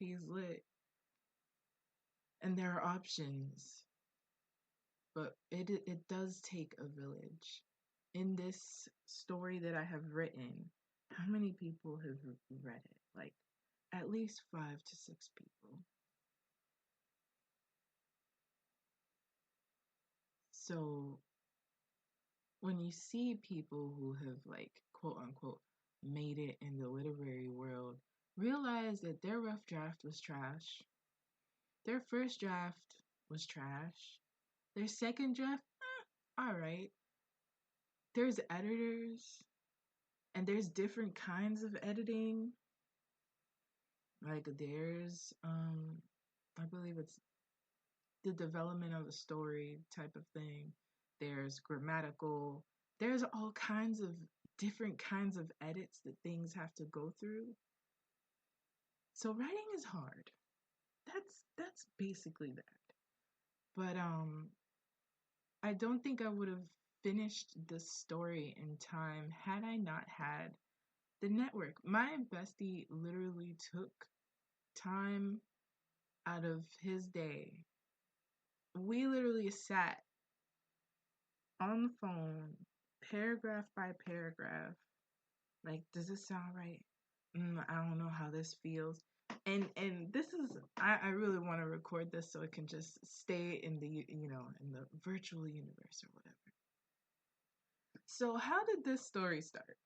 He's lit. And there are options. But it does take a village. In this story that I have written, how many people have read it? Like at least 5 to 6 people. So when you see people who have like quote unquote made it in the literary world, realize that their rough draft was trash. Their first draft was trash. Their second draft, all right. There's editors and there's different kinds of editing. Like there's I believe it's the development of a story type of thing. There's grammatical. There's all kinds of different kinds of edits that things have to go through. So writing is hard. That's basically that. But I don't think I would have finished this story in time had I not had the network. My bestie literally took time out of his day. We literally sat on the phone, paragraph by paragraph. Like, does this sound right? I don't know how this feels. And this is I really want to record this so it can just stay in the in the virtual universe or whatever. So how did this story start?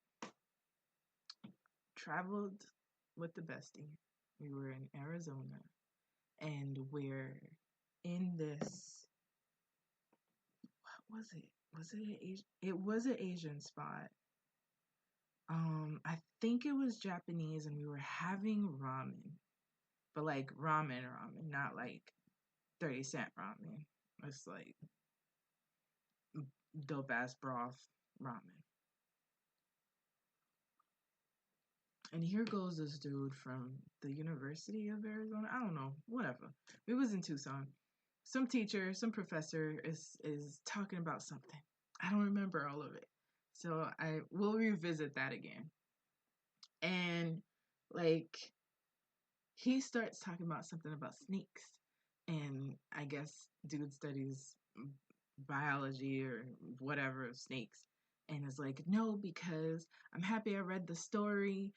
Traveled with the bestie. We were in Arizona and we're in this, what was it? Was it an Asian? It was an Asian spot. I think it was Japanese and we were having ramen. But like ramen, not like 30-cent ramen. It's like dope ass broth ramen. And here goes this dude from the University of Arizona. I don't know, whatever. We was in Tucson. Some teacher, some professor is talking about something. I don't remember all of it. So I will revisit that again. And like he starts talking about something about snakes. And I guess dude studies biology or whatever of snakes. And it's like, no, because I'm happy I read the story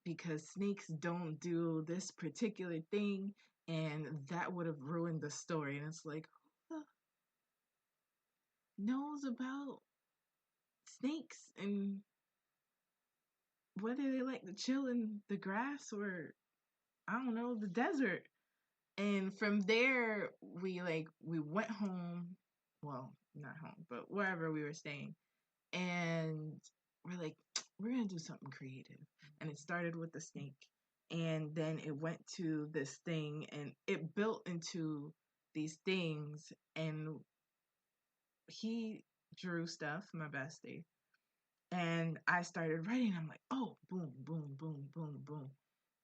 because snakes don't do this particular thing and that would have ruined the story. And it's like, who knows about snakes and whether they like to chill in the grass or I don't know, the desert. And from there we went home, well, not home, but wherever we were staying. And we're like, we're gonna do something creative. And it started with the snake. And then it went to this thing and it built into these things. And he drew stuff, my bestie. And I started writing. I'm like, oh, boom, boom, boom, boom, boom.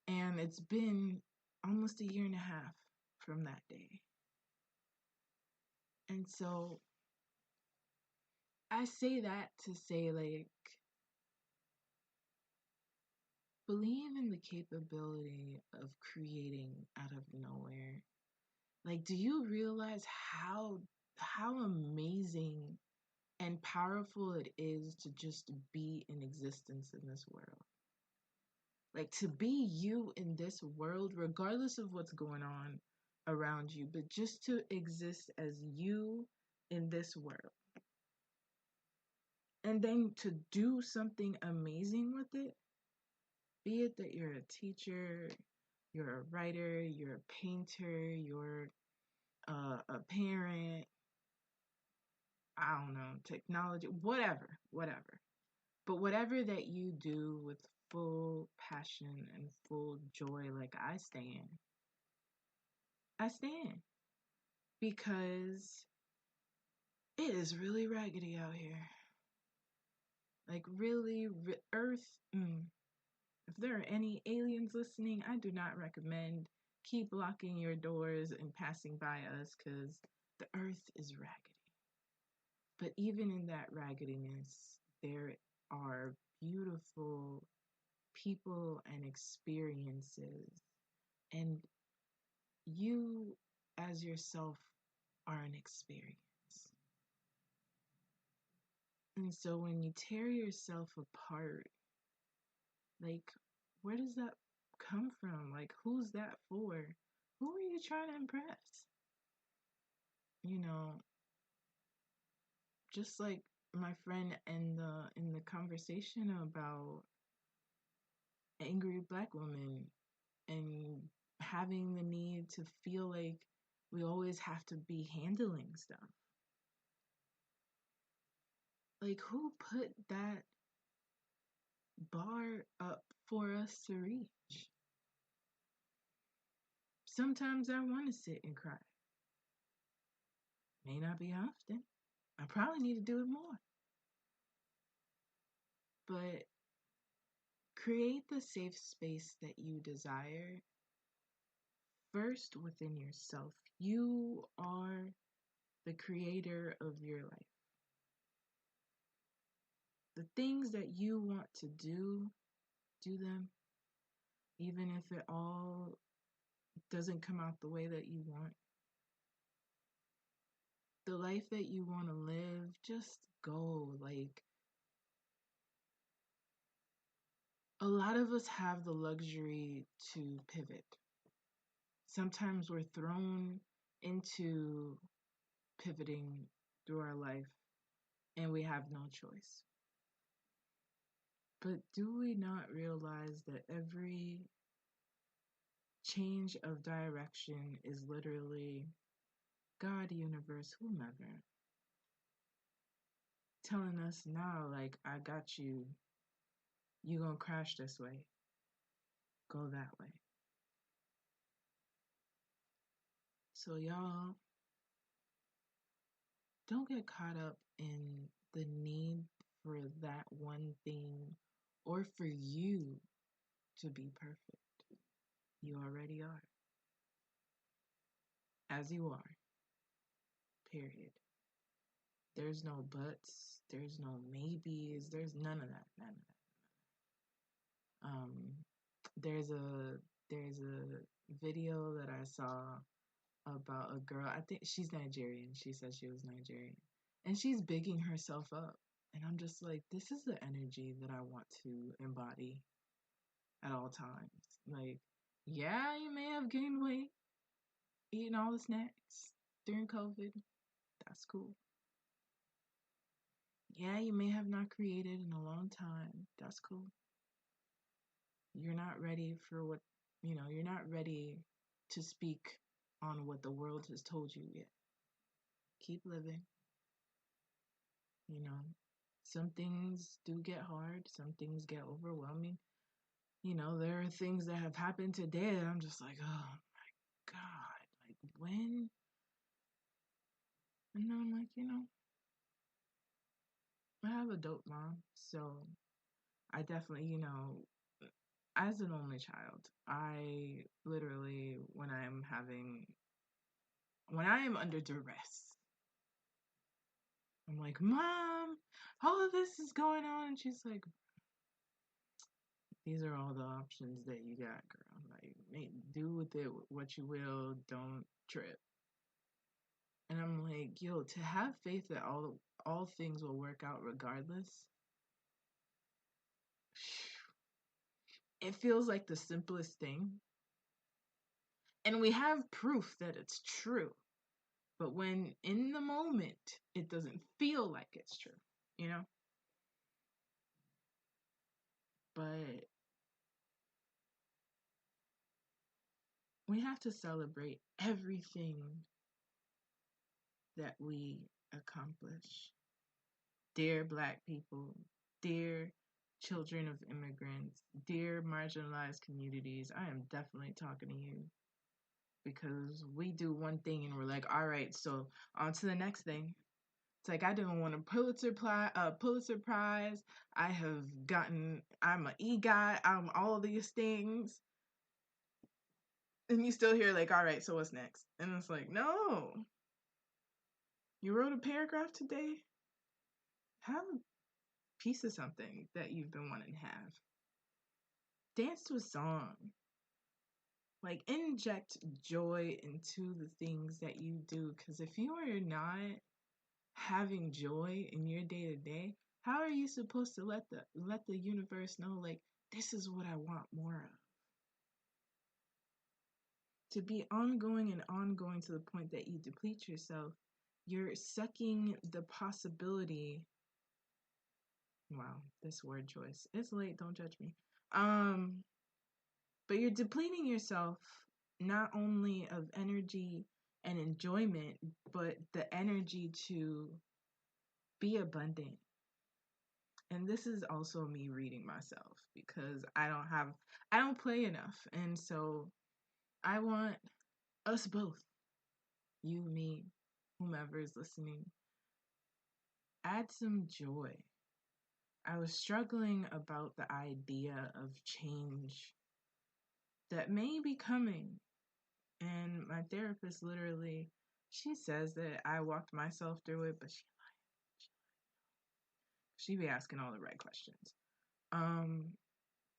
And it's been almost a year and a half from that day. And so I say that to say, like, believe in the capability of creating out of nowhere. Like, do you realize how amazing and powerful it is to just be in existence in this world? Like to be you in this world, regardless of what's going on around you, but just to exist as you in this world. And then to do something amazing with it, be it that you're a teacher, you're a writer, you're a painter, you're a parent, I don't know, technology, whatever. But whatever that you do with full passion and full joy, like I stand because it is really raggedy out here. Like really, Earth, if there are any aliens listening, I do not recommend keep locking your doors and passing by us because the earth is raggedy. But even in that raggediness, there are beautiful people and experiences. And you as yourself are an experience. And so when you tear yourself apart, like, where does that come from? Like, who's that for? Who are you trying to impress? You know, just like my friend in the conversation about angry black women and having the need to feel like we always have to be handling stuff. Like, who put that bar up for us to reach? Sometimes I want to sit and cry. May not be often. I probably need to do it more. But create the safe space that you desire first within yourself. You are the creator of your life. The things that you want to do them, even if it all doesn't come out the way that you want. The life that you want to live, just go. Like, a lot of us have the luxury to pivot. Sometimes we're thrown into pivoting through our life and we have no choice. But do we not realize that every change of direction is literally God, universe, whomever, telling us now, like, I got you. You gonna crash this way. Go that way. So y'all, don't get caught up in the need for that one thing or for you to be perfect. You already are. As you are. Period. There's no buts. There's no maybes. There's none of that. None of that. There's a video that I saw about a girl. I think she's Nigerian. She said she was Nigerian. And she's bigging herself up. And I'm just like, this is the energy that I want to embody at all times. Like, yeah, you may have gained weight, eating all the snacks during COVID. That's cool. Yeah, you may have not created in a long time. That's cool. You're not ready for what, you're not ready to speak on what the world has told you yet. Keep living. Some things do get hard, some things get overwhelming. There are things that have happened today and I'm just like, oh my God, like when? And then I'm like, I have a dope mom, so I definitely, as an only child, I literally, when I am under duress, I'm like, Mom, all of this is going on. And she's like, these are all the options that you got, girl. Like, do with it what you will. Don't trip. And I'm like, yo, to have faith that all things will work out regardless, it feels like the simplest thing. And we have proof that it's true. But when in the moment, it doesn't feel like it's true, you know? But we have to celebrate everything that we accomplish. Dear Black people, dear children of immigrants, dear marginalized communities, I am definitely talking to you because we do one thing and we're like, all right, so on to the next thing. It's like, I didn't want a Pulitzer Prize. I'm an EGOT. I'm all these things. And you still hear like, all right, so what's next? And it's like, no. You wrote a paragraph today? Have a piece of something that you've been wanting to have. Dance to a song. Like, inject joy into the things that you do, because if you are not having joy in your day to day, how are you supposed to let the universe know, like, this is what I want more of? To be ongoing and ongoing to the point that you deplete yourself, you're sucking the possibility. Wow, this word choice. It's late, don't judge me. But you're depleting yourself not only of energy and enjoyment, but the energy to be abundant. And this is also me reading myself, because I don't play enough. And so I want us both, you, me, whomever is listening, add some joy. I was struggling about the idea of change that may be coming. And my therapist literally, she says that I walked myself through it, but she be asking all the right questions.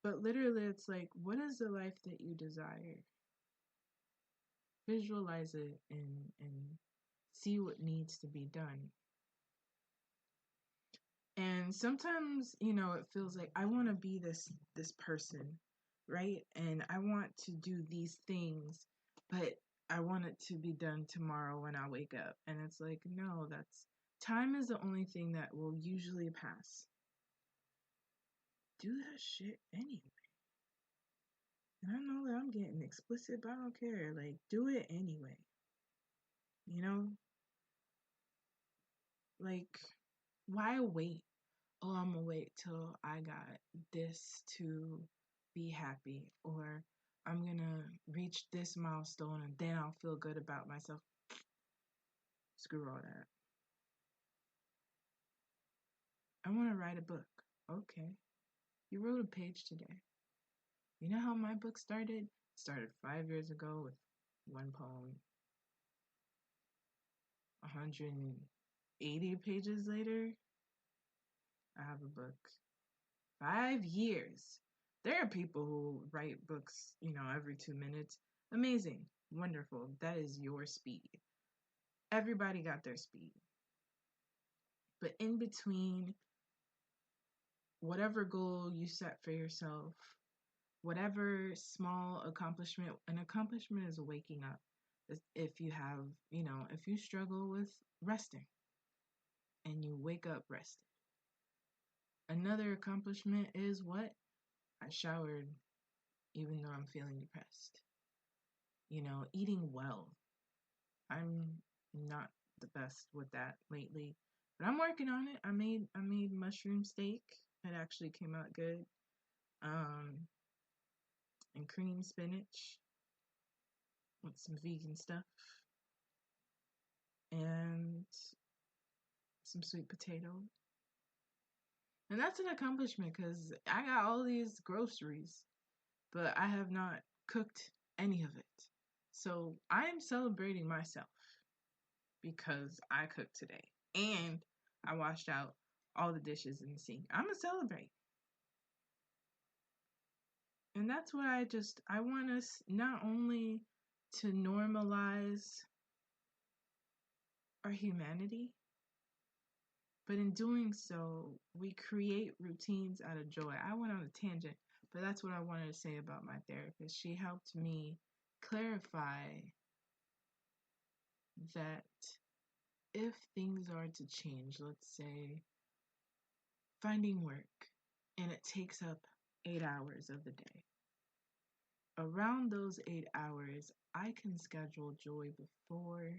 But literally it's like, what is the life that you desire? Visualize it and see what needs to be done. And sometimes, it feels like I want to be this person, right? And I want to do these things, but I want it to be done tomorrow when I wake up. And it's like, no, time is the only thing that will usually pass. Do that shit anyway. And I know that I'm getting explicit, but I don't care. Like, do it anyway. Like, why wait? Oh, I'm gonna wait till I got this to be happy, or I'm gonna reach this milestone and then I'll feel good about myself. Screw all that. I want to write a book. Okay. You wrote a page today. You know how my book started? It started 5 years ago with one poem. 180 pages later, I have a book. 5 years. There are people who write books, every 2 minutes. Amazing. Wonderful. That is your speed. Everybody got their speed. But in between, whatever goal you set for yourself, whatever small accomplishment, an accomplishment is waking up. If you have, if you struggle with resting and you wake up rested. Another accomplishment is what? I showered even though I'm feeling depressed. Eating well. I'm not the best with that lately, but I'm working on it. I made mushroom steak. It actually came out good. And cream spinach with some vegan stuff and some sweet potato. And that's an accomplishment because I got all these groceries, but I have not cooked any of it. So I am celebrating myself because I cooked today and I washed out all the dishes in the sink. I'm gonna celebrate. And that's what I want us not only to normalize our humanity, but in doing so, we create routines out of joy. I went on a tangent, but that's what I wanted to say about my therapist. She helped me clarify that if things are to change, let's say finding work, and it takes up 8 hours of the day. Around those 8 hours, I can schedule joy before,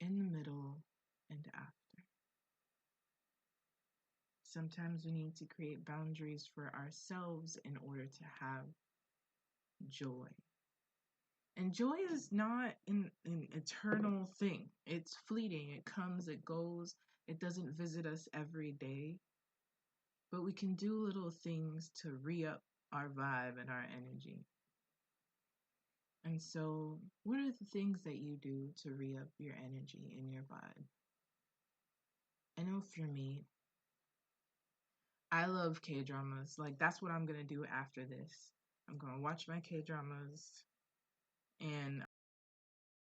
in the middle, and after. Sometimes we need to create boundaries for ourselves in order to have joy. And joy is not an eternal thing. It's fleeting. It comes, it goes. It doesn't visit us every day. But we can do little things to re-up our vibe and our energy. And so, what are the things that you do to re-up your energy and your vibe? I know for me, I love K-dramas. Like, that's what I'm going to do after this. I'm going to watch my K-dramas. And